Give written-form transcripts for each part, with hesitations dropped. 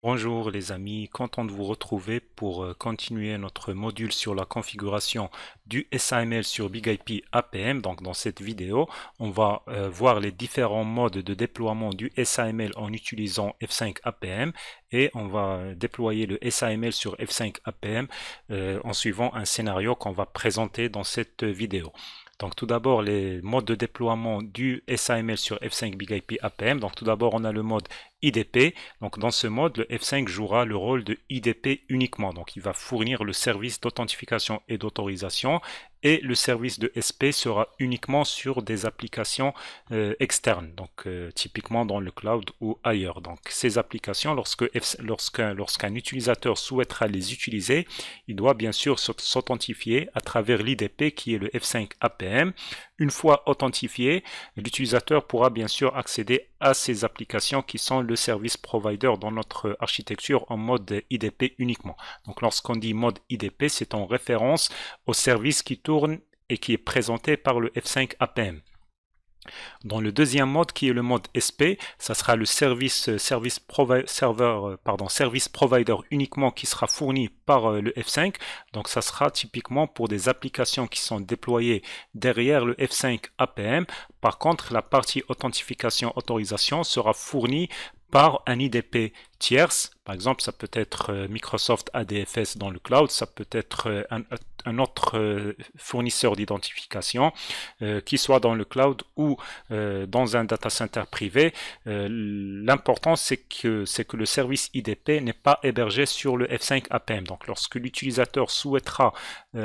Bonjour les amis, content de vous retrouver pour continuer notre module sur la configuration du SAML sur BigIP APM. Donc dans cette vidéo, on va voir les différents modes de déploiement du SAML en utilisant F5 APM et on va déployer le SAML sur F5 APM en suivant un scénario qu'on va présenter dans cette vidéo. Donc tout d'abord les modes de déploiement du SAML sur F5 BigIP APM. Donc tout d'abord on a le mode IDP. Donc dans ce mode, le F5 jouera le rôle de IDP uniquement. Donc il va fournir le service d'authentification et d'autorisation et le service de SP sera uniquement sur des applications externes, donc typiquement dans le cloud ou ailleurs. Donc ces applications, lorsqu'un utilisateur souhaitera les utiliser, il doit bien sûr s'authentifier à travers l'IDP qui est le F5 APM. Une fois authentifié, l'utilisateur pourra bien sûr accéder à ces applications qui sont le service provider dans notre architecture en mode IDP uniquement. Donc lorsqu'on dit mode IDP, c'est en référence au service qui tourne et qui est présenté par le F5 APM. Dans le deuxième mode qui est le mode SP, ça sera le service provider uniquement qui sera fourni par le F5. Donc ça sera typiquement pour des applications qui sont déployées derrière le F5 APM. Par contre, la partie authentification autorisation sera fournie par un IDP tierce. Par exemple, ça peut être Microsoft ADFS dans le cloud, ça peut être un autre fournisseur d'identification, qui soit dans le cloud ou dans un data center privé. L'important, c'est que le service IDP n'est pas hébergé sur le F5 APM. Donc, lorsque l'utilisateur souhaitera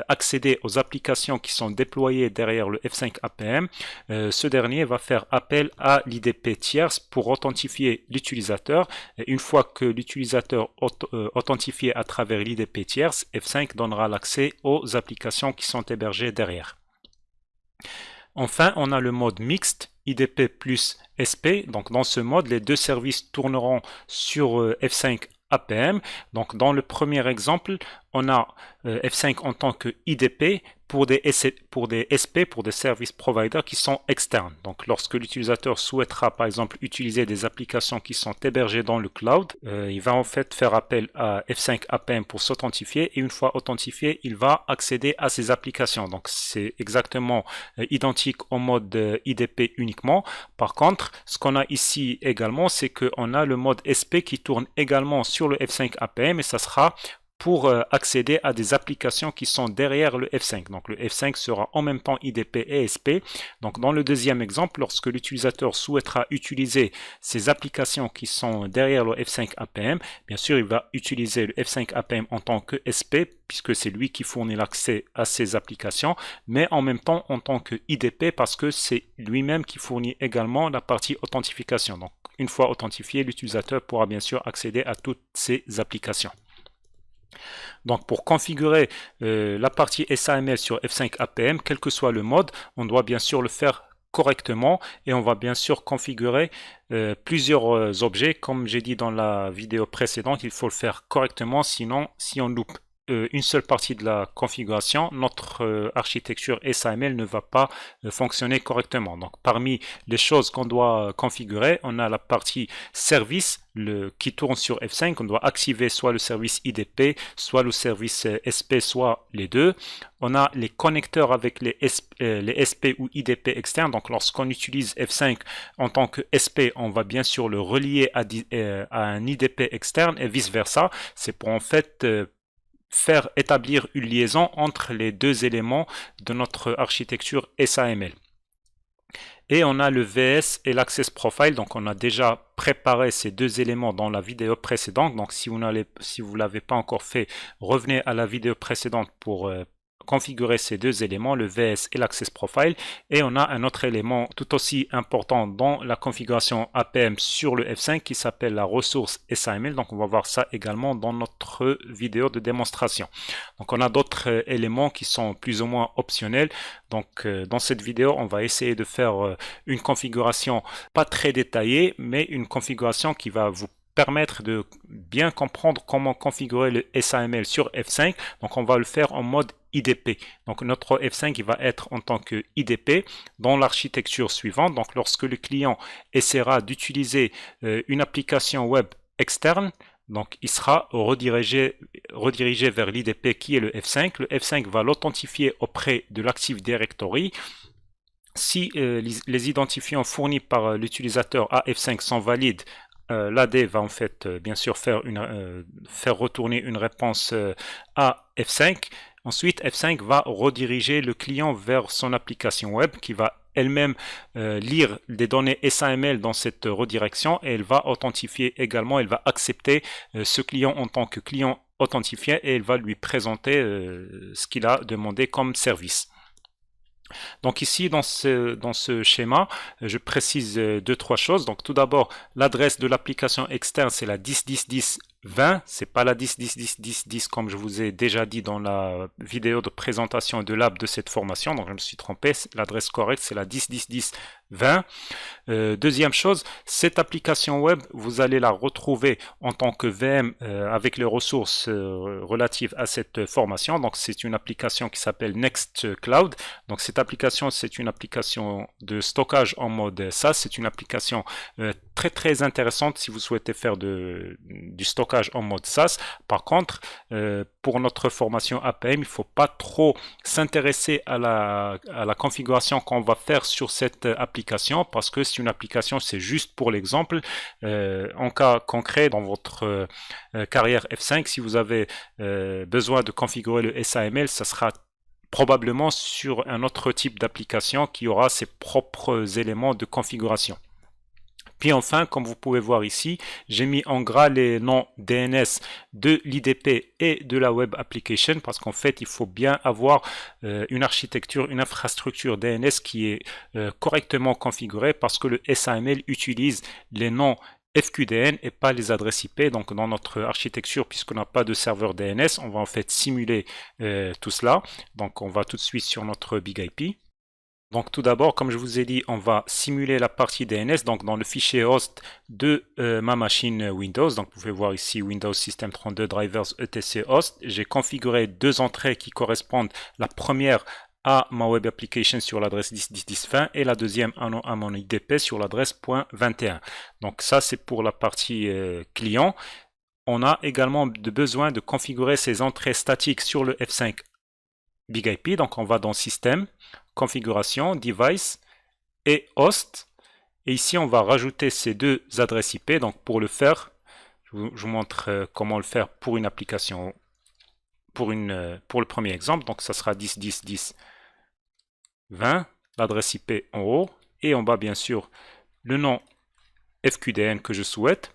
accéder aux applications qui sont déployées derrière le F5 APM, ce dernier va faire appel à l'IDP tierce pour authentifier l'utilisateur. Une fois que l'utilisateur authentifié à travers l'IDP tierce, F5 donnera l'accès aux applications qui sont hébergées derrière. Enfin, on a le mode mixte, IDP plus SP. Donc dans ce mode, les deux services tourneront sur F5 APM. Donc dans le premier exemple, on a F5 en tant que IDP pour des SP, pour des service providers qui sont externes. Donc lorsque l'utilisateur souhaitera par exemple utiliser des applications qui sont hébergées dans le cloud, il va en fait faire appel à F5 APM pour s'authentifier et une fois authentifié, il va accéder à ces applications. Donc c'est exactement identique au mode IDP uniquement. Par contre, ce qu'on a ici également, c'est qu'on a le mode SP qui tourne également sur le F5 APM et ça sera pour accéder à des applications qui sont derrière le F5. Donc le F5 sera en même temps IDP et SP. Donc dans le deuxième exemple, lorsque l'utilisateur souhaitera utiliser ces applications qui sont derrière le F5 APM, bien sûr il va utiliser le F5 APM en tant que SP puisque c'est lui qui fournit l'accès à ces applications, mais en même temps en tant que IDP parce que c'est lui-même qui fournit également la partie authentification. Donc une fois authentifié, l'utilisateur pourra bien sûr accéder à toutes ces applications. Donc pour configurer la partie SAML sur F5 APM, quel que soit le mode, on doit bien sûr le faire correctement et on va bien sûr configurer plusieurs objets. Comme j'ai dit dans la vidéo précédente, il faut le faire correctement, sinon si on loupe une seule partie de la configuration, notre architecture SAML ne va pas fonctionner correctement. Donc parmi les choses qu'on doit configurer, on a la partie service qui tourne sur F5. On doit activer soit le service IDP, soit le service SP, soit les deux. On a les connecteurs avec les SP ou IDP externes. Donc lorsqu'on utilise F5 en tant que SP, on va bien sûr le relier à un IDP externe et vice versa. C'est pour en fait faire établir une liaison entre les deux éléments de notre architecture SAML. Et on a le VS et l'Access Profile. Donc on a déjà préparé ces deux éléments dans la vidéo précédente. Donc si vous ne l'avez pas encore fait, revenez à la vidéo précédente pour configurer ces deux éléments, le VS et l'Access Profile. Et on a un autre élément tout aussi important dans la configuration APM sur le F5 qui s'appelle la ressource SAML. Donc on va voir ça également dans notre vidéo de démonstration. Donc on a d'autres éléments qui sont plus ou moins optionnels. Donc dans cette vidéo, on va essayer de faire une configuration pas très détaillée, mais une configuration qui va vous permettre de bien comprendre comment configurer le SAML sur F5. Donc on va le faire en mode IDP. Donc notre F5 il va être en tant que IDP dans l'architecture suivante. Donc lorsque le client essaiera d'utiliser une application web externe, Donc, il sera redirigé vers l'IDP qui est le F5. Le F5 va l'authentifier auprès de l'Active Directory. Si les identifiants fournis par l'utilisateur à F5 sont valides, l'AD va en fait bien sûr faire retourner une réponse à F5. Ensuite, F5 va rediriger le client vers son application web qui va elle-même lire des données SAML dans cette redirection et elle va authentifier également, elle va accepter ce client en tant que client authentifié et elle va lui présenter ce qu'il a demandé comme service. Donc ici, dans ce schéma, je précise deux, trois choses. Donc tout d'abord, l'adresse de l'application externe, c'est la 10.10.10.20. C'est pas la 10.10.10.10.10 comme je vous ai déjà dit dans la vidéo de présentation de l'app de cette formation. Donc je me suis trompé. L'adresse correcte, c'est la 10.10.10.20. Deuxième chose, cette application web, vous allez la retrouver en tant que VM avec les ressources relatives à cette formation. Donc c'est une application qui s'appelle Nextcloud. Donc cette application, c'est une application de stockage en mode SaaS. C'est une application très très intéressante si vous souhaitez faire du stockage en mode SaaS. Par contre, pour notre formation APM, il ne faut pas trop s'intéresser à la configuration qu'on va faire sur cette application parce que c'est une application, c'est juste pour l'exemple. En cas concret, dans votre carrière F5, si vous avez besoin de configurer le SAML, ça sera probablement sur un autre type d'application qui aura ses propres éléments de configuration. Puis enfin, comme vous pouvez voir ici, j'ai mis en gras les noms DNS de l'IDP et de la Web Application parce qu'en fait, il faut bien avoir une architecture, une infrastructure DNS qui est correctement configurée parce que le SAML utilise les noms FQDN et pas les adresses IP. Donc dans notre architecture, puisqu'on n'a pas de serveur DNS, on va en fait simuler tout cela. Donc on va tout de suite sur notre Big IP. Donc tout d'abord, comme je vous ai dit, on va simuler la partie DNS, donc dans le fichier host de ma machine Windows. Donc vous pouvez voir ici Windows System 32 Drivers etc host. J'ai configuré deux entrées qui correspondent, la première à ma web application sur l'adresse 10.10.10.20 et la deuxième à mon IDP sur l'adresse .21. Donc ça c'est pour la partie client. On a également besoin de configurer ces entrées statiques sur le F5 Big IP. Donc on va dans Système, Configuration, Device et Host. Et ici, on va rajouter ces deux adresses IP. Donc pour le faire, je vous montre comment le faire pour une application, pour le premier exemple. Donc ça sera 10.10.10.20, l'adresse IP en haut. Et en bas, bien sûr, le nom FQDN que je souhaite.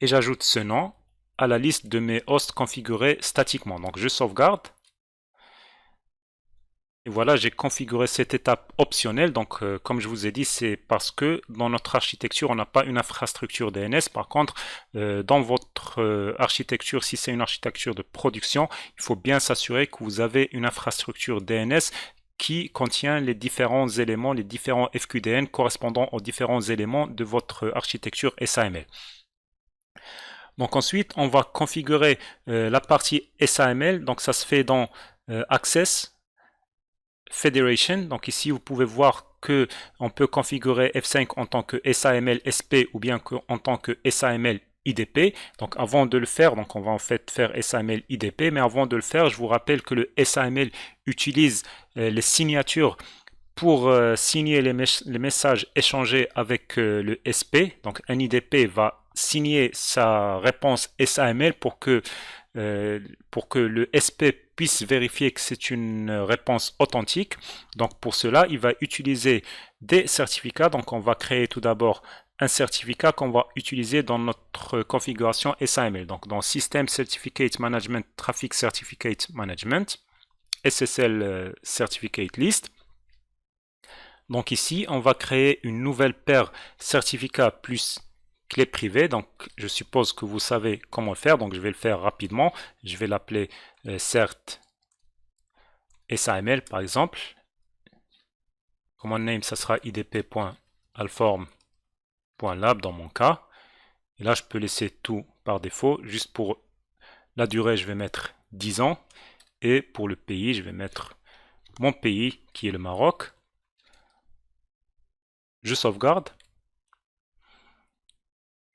Et j'ajoute ce nom à la liste de mes hosts configurés statiquement. Donc je sauvegarde. Et voilà, j'ai configuré cette étape optionnelle. Donc comme je vous ai dit, c'est parce que dans notre architecture, on n'a pas une infrastructure DNS. Par contre, dans votre architecture, si c'est une architecture de production, il faut bien s'assurer que vous avez une infrastructure DNS qui contient les différents éléments, les différents FQDN correspondant aux différents éléments de votre architecture SAML. Donc ensuite, on va configurer la partie SAML. Donc ça se fait dans Access, Federation. Donc ici, vous pouvez voir que on peut configurer F5 en tant que SAML SP ou bien en tant que SAML IDP. Donc avant de le faire, donc on va en fait faire SAML IDP. Mais avant de le faire, je vous rappelle que le SAML utilise les signatures pour signer les messages échangés avec le SP. Donc un IDP va signer sa réponse SAML pour que le SP puisse vérifier que c'est une réponse authentique. Donc pour cela, il va utiliser des certificats. Donc on va créer tout d'abord un certificat qu'on va utiliser dans notre configuration SAML. Donc dans System Certificate Management, Traffic Certificate Management, SSL Certificate List. Donc ici, on va créer une nouvelle paire certificat plus clé privée. Donc je suppose que vous savez comment le faire. Donc je vais le faire rapidement. Je vais l'appeler cert SAML par exemple. Command name, ça sera idp.alform.lab dans mon cas. Et là, je peux laisser tout par défaut. Juste pour la durée, je vais mettre 10 ans. Et pour le pays, je vais mettre mon pays qui est le Maroc. Je sauvegarde.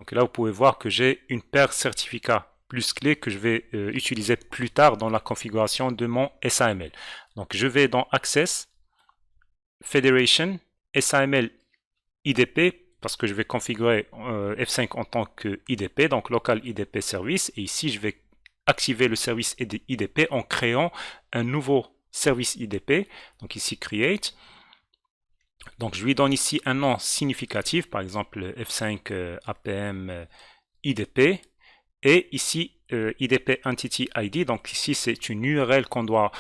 Donc là, vous pouvez voir que j'ai une paire certificat plus clé que je vais utiliser plus tard dans la configuration de mon SAML. Donc je vais dans Access, Federation, SAML IDP, parce que je vais configurer F5 en tant que IDP, donc Local IDP Service, et ici je vais activer le service IDP en créant un nouveau service IDP, donc ici Create. Donc je lui donne ici un nom significatif, par exemple F5 APM IDP, et ici IDP Entity ID, donc ici c'est une URL qu'on doit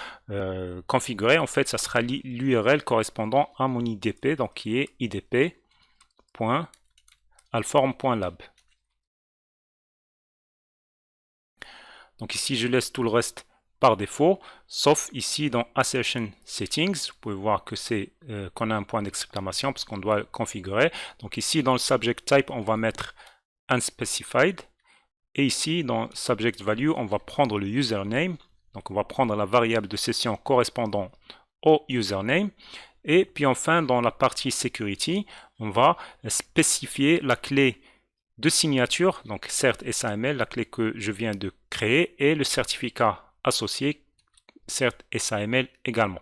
configurer, en fait ça sera l'URL correspondant à mon IDP, donc qui est idp.alform.lab. Donc ici je laisse tout le reste par défaut, sauf ici dans Assertion Settings, vous pouvez voir que c'est qu'on a un point d'exclamation parce qu'on doit le configurer. Donc ici dans le Subject Type, on va mettre Unspecified, et ici dans Subject Value, on va prendre le username, donc on va prendre la variable de session correspondant au username, et puis enfin dans la partie Security, on va spécifier la clé de signature, donc CERT SAML, la clé que je viens de créer, et le certificat associé, CERT SAML également.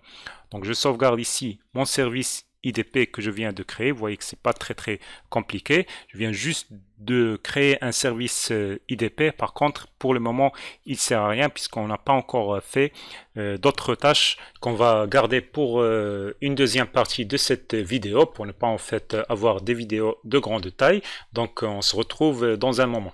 Donc je sauvegarde ici mon service IDP que je viens de créer. Vous voyez que c'est pas très compliqué. Je viens juste de créer un service IDP. Par contre, pour le moment, il ne sert à rien puisqu'on n'a pas encore fait d'autres tâches qu'on va garder pour une deuxième partie de cette vidéo pour ne pas en fait avoir des vidéos de grande taille. Donc on se retrouve dans un moment.